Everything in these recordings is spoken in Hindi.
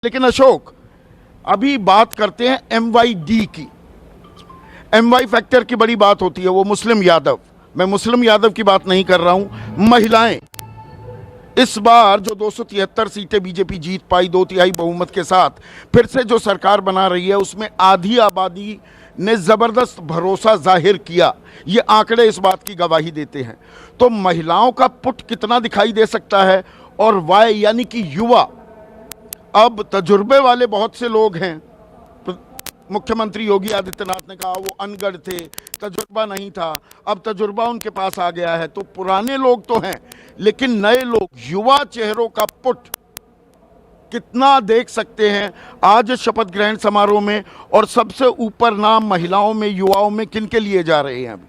लेकिन अशोक, अभी बात करते हैं MYD की। MY फैक्टर की बड़ी बात होती है, वो मुस्लिम यादव। मैं मुस्लिम यादव की बात नहीं कर रहा हूं, महिलाएं। इस बार जो 273 सीटें बीजेपी जीत पाई 2/3 बहुमत के साथ, फिर से जो सरकार बना रही है, उसमें आधी आबादी ने जबरदस्त भरोसा जाहिर किया। ये आंकड़े इस बात की गवाही देते हैं। तो महिलाओं का पुट कितना दिखाई दे सकता है, और वाय यानी कि युवा। अब तजुर्बे वाले बहुत से लोग हैं। मुख्यमंत्री योगी आदित्यनाथ ने कहा वो अनगढ़ थे, तजुर्बा नहीं था। अब तजुर्बा उनके पास आ गया है। तो पुराने लोग तो हैं, लेकिन नए लोग, युवा चेहरों का पुट कितना देख सकते हैं आज शपथ ग्रहण समारोह में। और सबसे ऊपर नाम महिलाओं में, युवाओं में किन के लिए जा रहे हैं अभी?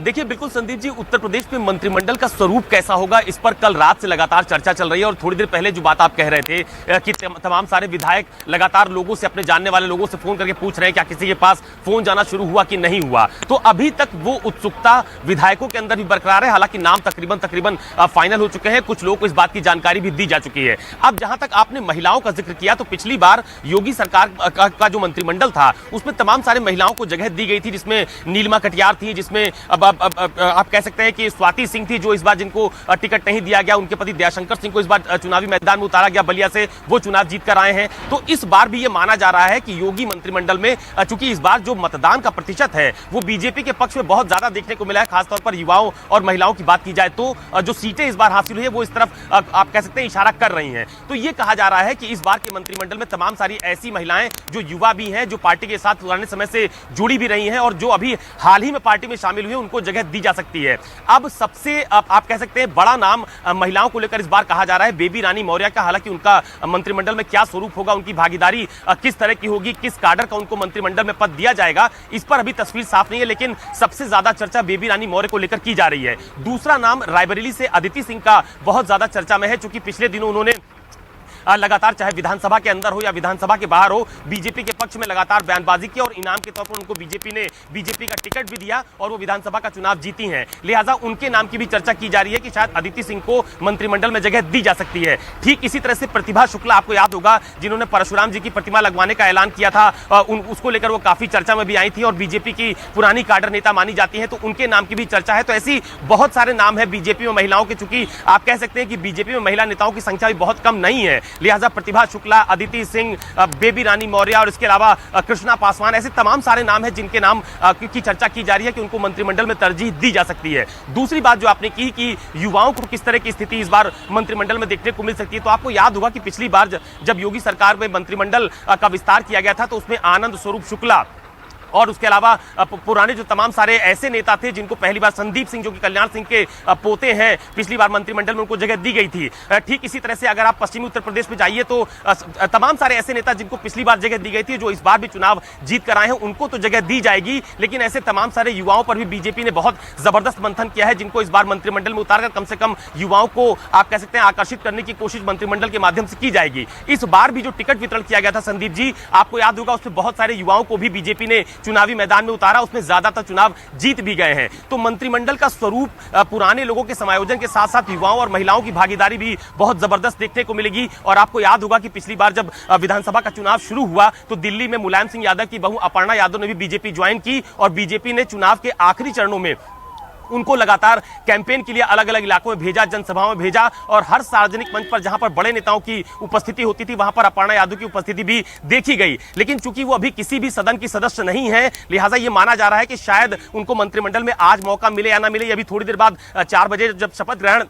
देखिए, बिल्कुल संदीप जी, उत्तर प्रदेश में मंत्रिमंडल का स्वरूप कैसा होगा, इस पर कल रात से लगातार चर्चा चल रही है। और थोड़ी देर पहले जो बात आप कह रहे थे कि तमाम सारे विधायक लगातार लोगों से, अपने जानने वाले लोगों से फोन करके पूछ रहे हैं क्या किसी के पास फोन जाना शुरू हुआ कि नहीं हुआ। तो अभी तक वो उत्सुकता विधायकों के अंदर भी बरकरार है। हालांकि नाम तकरीबन फाइनल हो चुके हैं, कुछ लोगों को इस बात की जानकारी भी दी जा चुकी है। अब जहां तक आपने महिलाओं का जिक्र किया, तो पिछली बार योगी सरकार का जो मंत्रिमंडल था, उसमें तमाम सारे महिलाओं को जगह दी गई थी, जिसमें नीलिमा कटियार थी, जिसमें अब आप कह सकते हैं कि स्वाति सिंह थी, जो इस बार जिनको टिकट नहीं दिया गया। उनके पति दयाशंकर सिंह को इस बार चुनावी मैदान में उतारा गया, बलिया से वो चुनाव जीत कर आए हैं। तो इस बार भी ये माना जा रहा है कि योगी मंत्रिमंडल में, चूंकि इस बार जो मतदान का प्रतिशत है वो बीजेपी के पक्ष में बहुत ज्यादा देखने को मिला है, खासतौर पर युवाओं और महिलाओं की बात की जाए तो जो सीटें इस बार हासिल हुई है वो इस तरफ आप कह सकते हैं इशारा कर रही हैं। तो ये कहा जा रहा है कि इस बार के मंत्रिमंडल में तमाम सारी ऐसी महिलाएं जो युवा भी हैं, जो पार्टी के साथ पुराने समय से जुड़ी भी रही हैं और जो अभी हाल ही में पार्टी में शामिल हुई है, उनको जगह दी जा सकती है। अब सबसे आप कह सकते हैं बड़ा नाम महिलाओं को लेकर इस बार कहा जा रहा है बेबी रानी मौर्य का। हालांकि उनका मंत्रिमंडल में क्या स्वरूप होगा, उनकी भागीदारी किस तरह की होगी, किस काडर का उनको मंत्रिमंडल में पद दिया जाएगा, इस पर अभी तस्वीर साफ नहीं है। लेकिन सबसे ज्यादा चर्चा बेबी रानी मौर्य को लेकर की जा रही है। दूसरा नाम रायबरेली से अदिति सिंह का बहुत ज्यादा चर्चा में है, क्योंकि पिछले दिनों उन्होंने लगातार, चाहे विधानसभा के अंदर हो या विधानसभा के बाहर हो, बीजेपी के पक्ष में लगातार बयानबाजी की और इनाम के तौर पर उनको बीजेपी का टिकट भी दिया और वो विधानसभा का चुनाव जीती हैं। लिहाजा उनके नाम की भी चर्चा की जा रही है कि शायद अदिति सिंह को मंत्रिमंडल में जगह दी जा सकती है। ठीक इसी तरह से प्रतिभा शुक्ला, आपको याद होगा, जिन्होंने परशुराम जी की प्रतिमा लगवाने का ऐलान किया था, उसको लेकर वो काफी चर्चा में भी आई थी और बीजेपी की पुरानी काडर नेता मानी जाती है, तो उनके नाम की भी चर्चा है। तो ऐसी बहुत सारे नाम है बीजेपी में महिलाओं के, चूंकि आप कह सकते हैं कि बीजेपी में महिला नेताओं की संख्या भी बहुत कम नहीं है। लिहाजा प्रतिभा शुक्ला, अदिति सिंह, बेबी रानी मौर्य और इसके अलावा कृष्णा पासवान, ऐसे तमाम सारे नाम हैं जिनके नाम की चर्चा की जा रही है कि उनको मंत्रिमंडल में तरजीह दी जा सकती है। दूसरी बात जो आपने की कि युवाओं को किस तरह की स्थिति इस बार मंत्रिमंडल में देखने को मिल सकती है, तो आपको याद होगा कि पिछली बार जब योगी सरकार में मंत्रिमंडल का विस्तार किया गया था, तो उसमें आनंद स्वरूप शुक्ला और उसके अलावा पुराने जो तमाम सारे ऐसे नेता थे जिनको पहली बार, संदीप सिंह जो कि कल्याण सिंह के पोते हैं, पिछली बार मंत्रिमंडल में उनको जगह दी गई थी। ठीक इसी तरह से अगर आप पश्चिमी उत्तर प्रदेश में जाइए तो तमाम सारे ऐसे नेता जिनको पिछली बार जगह दी गई थी, जो इस बार भी चुनाव जीत कर आए हैं, उनको तो जगह दी जाएगी। लेकिन ऐसे तमाम सारे युवाओं पर भी बीजेपी ने बहुत जबरदस्त मंथन किया है, जिनको इस बार मंत्रिमंडल में उतारकर कम से कम युवाओं को आप कह सकते हैं आकर्षित करने की कोशिश मंत्रिमंडल के माध्यम से की जाएगी। इस बार भी जो टिकट वितरण किया गया था संदीप जी, आपको याद होगा, उसमें बहुत सारे युवाओं को भी बीजेपी ने चुनावी मैदान में उतारा, उसमें ज्यादातर चुनाव जीत भी गए हैं। तो मंत्रिमंडल का स्वरूप पुराने लोगों के समायोजन के साथ साथ युवाओं और महिलाओं की भागीदारी भी बहुत जबरदस्त देखने को मिलेगी। और आपको याद होगा कि पिछली बार जब विधानसभा का चुनाव शुरू हुआ, तो दिल्ली में मुलायम सिंह यादव की बहू अपर्णा यादव ने भी बीजेपी ज्वाइन की और बीजेपी ने चुनाव के आखिरी चरणों में उनको लगातार कैंपेन के लिए अलग अलग इलाकों में भेजा, जनसभाओं में भेजा और हर सार्वजनिक मंच पर जहां पर बड़े नेताओं की उपस्थिति होती थी, वहां पर अपर्णा यादव की उपस्थिति भी देखी गई। लेकिन चूंकि वो अभी किसी भी सदन की सदस्य नहीं है, लिहाजा ये माना जा रहा है कि शायद उनको मंत्रिमंडल में आज मौका मिले या ना मिले। अभी थोड़ी देर बाद 4 बजे जब शपथ ग्रहण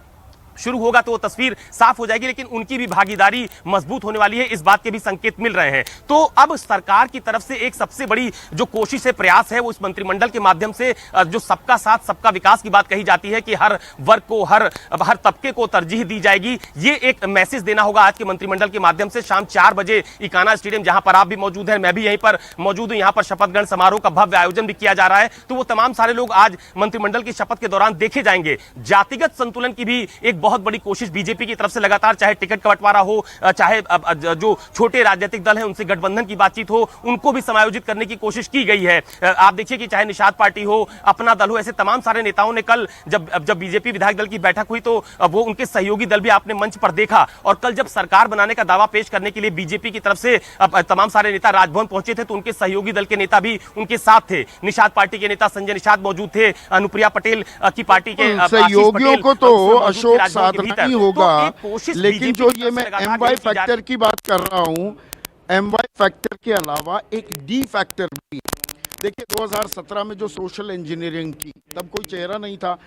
शुरू होगा तो वो तस्वीर साफ हो जाएगी, लेकिन उनकी भी भागीदारी मजबूत होने वाली है, इस बात के भी संकेत मिल रहे हैं। तो अब सरकार की तरफ से एक सबसे बड़ी जो कोशिश है, प्रयास है, वो इस मंत्रिमंडल के माध्यम से जो सबका साथ सबका विकास की बात कही जाती है कि हर वर्ग को, हर तबके को तरजीह दी जाएगी, ये एक मैसेज देना होगा आज के मंत्रिमंडल के माध्यम से। शाम 4 बजे इकाना स्टेडियम, जहां पर आप भी मौजूद हैं, मैं भी यहीं पर मौजूद हूं, यहां पर शपथ ग्रहण समारोह का भव्य आयोजन भी किया जा रहा है। तो वो तमाम सारे लोग आज मंत्रिमंडल की शपथ के दौरान देखे जाएंगे। जातिगत संतुलन की भी एक बहुत बड़ी कोशिश बीजेपी की तरफ से लगातार, चाहे टिकट का बंटवारा हो, चाहे जो छोटे राजनीतिक दल हैं उनसे गठबंधन की बातचीत हो, उनको भी समायोजित करने की कोशिश की गई है। आप देखिए कि चाहे निषाद पार्टी हो, अपना दल हो, ऐसे तमाम सारे नेताओं ने कल जब बीजेपी विधायक दल की बैठक हुई तो वो उनके सहयोगी दल भी आपने मंच पर देखा। और कल जब सरकार बनाने का दावा पेश करने के लिए बीजेपी की तरफ से तमाम सारे नेता राजभवन पहुंचे थे तो उनके सहयोगी दल के नेता भी उनके साथ थे। निषाद पार्टी के नेता संजय निषाद मौजूद थे, अनुप्रिया पटेल की पार्टी के सहयोगियों को तो अशोक साधना ही होगा, लेकिन जो ये मैं एमवाई फैक्टर की बात कर रहा हूं, एमवाई फैक्टर के अलावा एक डी फैक्टर भी। देखिए 2017 में जो सोशल इंजीनियरिंग की, तब कोई चेहरा नहीं था,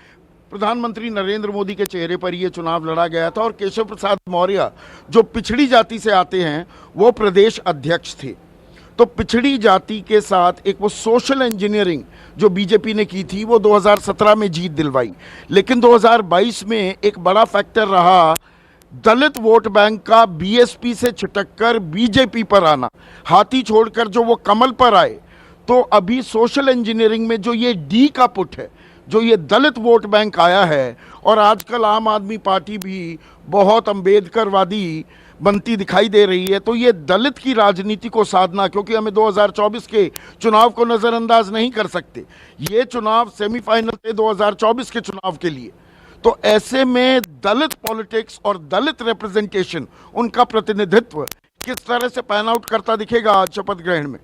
प्रधानमंत्री नरेंद्र मोदी के चेहरे पर यह चुनाव लड़ा गया था और केशव प्रसाद मौर्य जो पिछड़ी जाति से आते हैं वो प्रदेश अध्यक्ष थे। तो पिछड़ी जाति के साथ एक वो सोशल इंजीनियरिंग जो बीजेपी ने की थी वो 2017 में जीत दिलवाई। लेकिन 2022 में एक बड़ा फैक्टर रहा दलित वोट बैंक का बीएसपी से छिटककर बीजेपी पर आना, हाथी छोड़कर जो वो कमल पर आए। तो अभी सोशल इंजीनियरिंग में जो ये डी का पुट है, जो ये दलित वोट बैंक आया है, और आजकल आम आदमी पार्टी भी बहुत अंबेडकरवादी बनती दिखाई दे रही है, तो ये दलित की राजनीति को साधना, क्योंकि हमें 2024 के चुनाव को नज़रअंदाज नहीं कर सकते, ये चुनाव सेमीफाइनल थे 2024 के चुनाव के लिए। तो ऐसे में दलित पॉलिटिक्स और दलित रिप्रेजेंटेशन, उनका प्रतिनिधित्व किस तरह से पैन आउट करता दिखेगा आज शपथ ग्रहण में।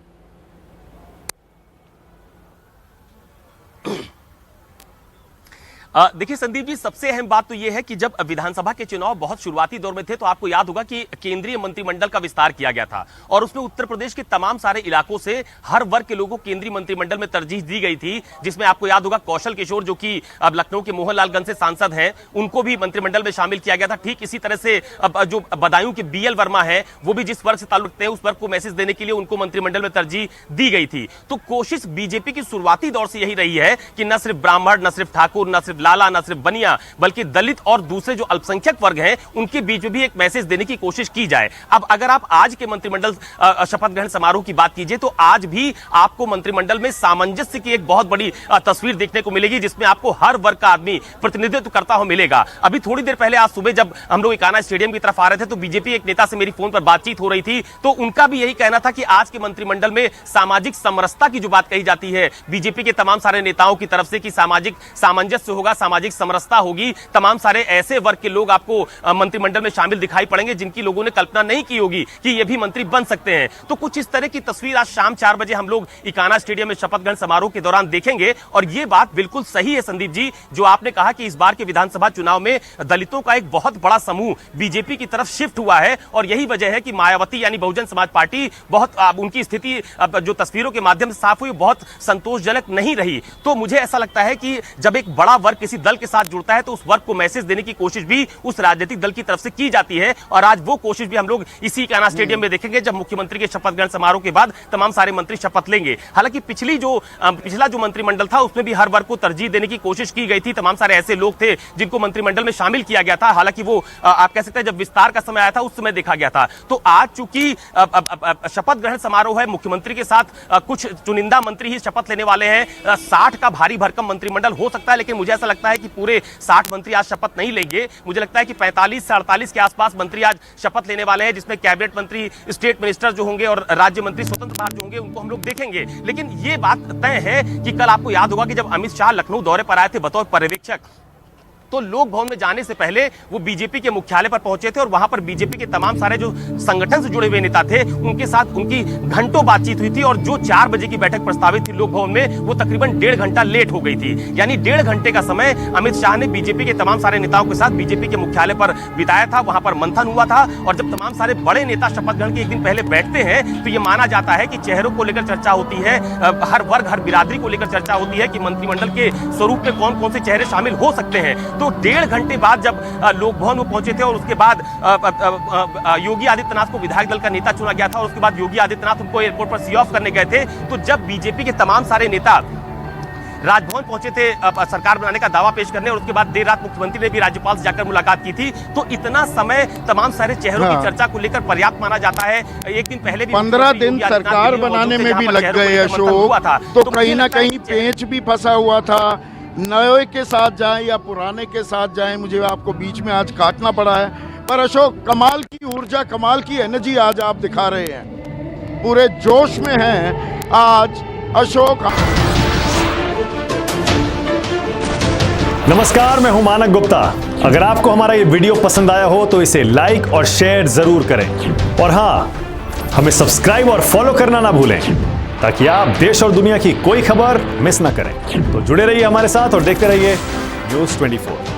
देखिए संदीप जी, सबसे अहम बात तो यह है कि जब विधानसभा के चुनाव बहुत शुरुआती दौर में थे तो आपको याद होगा कि केंद्रीय मंत्रिमंडल का विस्तार किया गया था और उसमें उत्तर प्रदेश के तमाम सारे इलाकों से हर वर्ग के लोगों को केंद्रीय मंत्रिमंडल में तरजीह दी गई थी, जिसमें आपको याद होगा कौशल किशोर जो कि अब लखनऊ के मोहनलालगंज से सांसद हैं, उनको भी मंत्रिमंडल में शामिल किया गया था। ठीक इसी तरह से अब जो बदायूं के बीएल वर्मा है वो भी जिस वर्ग से ताल्लुक रखते हैं उस वर्ग को मैसेज देने के लिए उनको मंत्रिमंडल में तरजीह दी गई थी। तो कोशिश बीजेपी की शुरुआती दौर से यही रही है कि न सिर्फ ब्राह्मण, न सिर्फ ठाकुर, न सिर्फ लाला, न सिर्फ बनिया, बल्कि दलित और दूसरे जो अल्पसंख्यक वर्ग हैं उनके बीच में भी एक मैसेज देने की कोशिश की जाए। अब अगर आप आज के मंत्रिमंडल शपथ ग्रहण समारोह की बात कीजिए तो आज भी आपको मंत्रिमंडल में सामंजस्य की एक बहुत बड़ी तस्वीर देखने को मिलेगी, जिसमें आपको हर वर्ग का आदमी प्रतिनिधित्व करता हुआ मिलेगा। अभी थोड़ी देर पहले आज सुबह जब हम लोग इकाना स्टेडियम की तरफ आ रहे थे तो बीजेपी एक नेता से मेरी फोन पर बातचीत हो रही थी, तो उनका भी यही कहना था कि आज के मंत्रिमंडल में सामाजिक समरसता की जो बात कही जाती है बीजेपी के तमाम सारे नेताओं की तरफ से कि सामाजिक सामंजस्य होगा, सामाजिक समरसता होगी, तमाम सारे ऐसे वर्ग के लोग आपको मंत्रिमंडल में शामिल दिखाई पड़ेंगे जिनकी लोगों ने कल्पना नहीं की होगी कि ये भी मंत्री बन सकते हैं। तो कुछ इस तरह की तस्वीर आज शाम 4 बजे हम लोग इकाना स्टेडियम में शपथ ग्रहण समारोह के दौरान देखेंगे। और ये बात बिल्कुल सही है संदीप जी जो आपने कहा कि इस बार के विधानसभा चुनाव में दलितों का एक बहुत बड़ा समूह बीजेपी की तरफ शिफ्ट हुआ है और यही वजह है कि मायावती यानी बहुजन समाज पार्टी बहुत उनकी स्थिति जो तस्वीरों के माध्यम से साफ हुई बहुत संतोषजनक नहीं रही। तो मुझे ऐसा लगता है कि जब एक बड़ा वर्ग किसी दल के साथ जुड़ता है तो उस वर्ग को मैसेज देने की कोशिश भी उस राजनीतिक दल की तरफ से की जाती है और आज वो कोशिश भी हम लोग इसी इकाना स्टेडियम में देखेंगे जब मुख्यमंत्री के शपथ ग्रहण समारोह के बाद तमाम सारे मंत्री शपथ लेंगे। हालांकि पिछला जो मंत्रिमंडल था उसमें भी हर वर्ग को तरजीह देने की कोशिश की गई थी, तमाम सारे ऐसे लोग थे जिनको मंत्रिमंडल में शामिल किया गया था। हालांकि वो आप कह सकते हैं जब विस्तार का समय आया था उस समय देखा गया था। तो आज चूंकि शपथ ग्रहण समारोह है, मुख्यमंत्री के साथ कुछ चुनिंदा मंत्री ही शपथ लेने वाले हैं, 60 का भारी भरकम मंत्रिमंडल हो सकता है, लेकिन मुझे ऐसा लगता है कि पूरे 60 मंत्री आज शपथ नहीं लेंगे। मुझे लगता है कि 45 से 48 के आसपास मंत्री आज शपथ लेने वाले हैं, जिसमें कैबिनेट मंत्री, स्टेट मिनिस्टर जो होंगे और राज्य मंत्री स्वतंत्र प्रभार जो होंगे उनको हम लोग देखेंगे। लेकिन ये बात तय है कि कल आपको याद होगा कि जब अमित शाह लखनऊ दौरे पर आए थे बतौर पर्यवेक्षक तो लोक भवन में जाने से पहले वो बीजेपी के मुख्यालय पर पहुंचे थे और वहां पर बीजेपी के तमाम सारे जो संगठन से जुड़े हुए नेता थे उनके साथ उनकी घंटों बातचीत हुई थी और जो 4 बजे की बैठक प्रस्तावित थी लोक भवन में वो तकरीबन 1.5 घंटा लेट हो गई थी। यानी 1.5 घंटे का समय अमित शाह ने बीजेपी के तमाम सारे नेताओं के साथ बीजेपी के मुख्यालय पर बिताया था, वहां पर मंथन हुआ था। और जब तमाम सारे बड़े नेता शपथ ग्रहण के एक दिन पहले बैठते हैं तो ये माना जाता है कि चेहरों को लेकर चर्चा होती है, हर वर्ग हर बिरादरी को लेकर चर्चा होती है कि मंत्रिमंडल के स्वरूप में कौन कौन से चेहरे शामिल हो सकते हैं। तो 1.5 घंटे बाद जब लोक भवन में पहुंचे थे और उसके बाद योगी आदित्यनाथ को विधायक दल का नेता चुना गया था और उसके बाद योगी आदित्यनाथ उनको एयरपोर्ट पर सी ऑफ करने गए थे, तो जब बीजेपी के तमाम सारे नेता राजभवन पहुंचे थे सरकार बनाने का दावा पेश करने और उसके बाद देर रात मुख्यमंत्री ने भी राज्यपाल से जाकर मुलाकात की थी, तो इतना समय तमाम सारे चेहरों की चर्चा को लेकर पर्याप्त माना जाता है। एक दिन पहले भी 15 दिन सरकार बनाने में भी लग गए अशोक, तो कहीं ना कहीं पेंच भी फंसा हुआ था। नए के साथ जाएं या पुराने के साथ जाएं, मुझे आपको बीच में आज काटना पड़ा है। पर अशोक, कमाल की ऊर्जा, कमाल की एनर्जी आज आप दिखा रहे हैं, पूरे जोश में हैं आज अशोक। नमस्कार, मैं हूं मानक गुप्ता। अगर आपको हमारा ये वीडियो पसंद आया हो तो इसे लाइक और शेयर जरूर करें, और हां, हमें सब्सक्राइब और फॉलो करना ना भूलें ताकि आप देश और दुनिया की कोई खबर मिस ना करें। तो जुड़े रहिए हमारे साथ और देखते रहिए न्यूज़ 24।